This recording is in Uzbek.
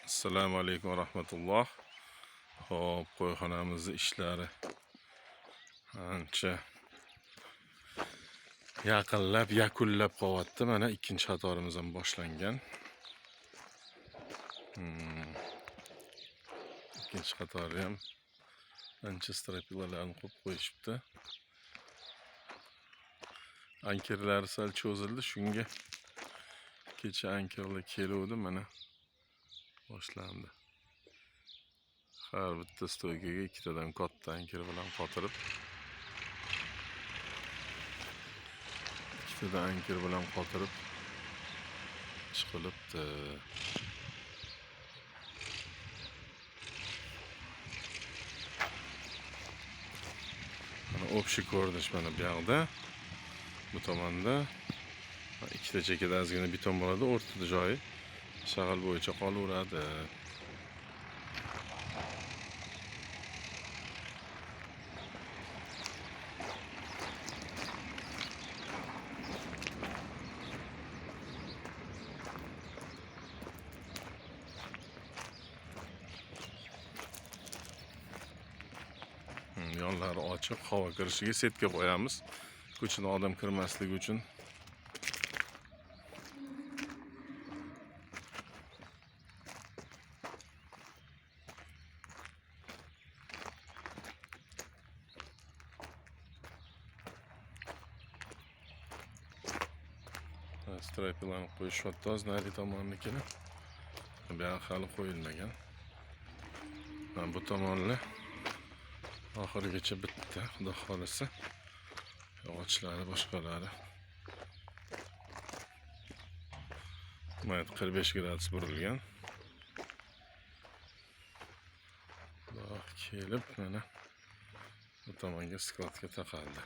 Assalomu alaykum va rahmatulloh. Hop, qo'yxonamizning ishlari ancha yaqinlab, yakunlab qolyapti. Mana ikkinchi qatorimiz ham boshlangan. Ikkinchi qatori ham ancha strapilalarni qo'yib qo'yishibdi. Ankerlari sal cho'zildi, shunga kecha ankerlar keluvdi, mana boshlandi. Har bitta stoykaga ikkitadan katta anker bilan qotirib, chiqilibdi. Mana общий ko'rinish mana bu yoqda. Bu tomonda ikkita chekada ozgina beton bo'ladi, o'rtada joyi shag'al bo'yicha qolaveradi. Yonlari ochiq, havo kirishiga setka qo'yamiz. Ko'chadan odam kirmasligi uchun. Strapilarni qo'yishyapti, hozir nari tomonnikini. Bu yoq hali qo'yilmagan. Mana bu tomonlar oxirigacha bitta, xudo xolisa. Yog'ochlari boshqalari. Mana 45 gradus burilgan. Kelib mana bu tomonga skladga taqaldi.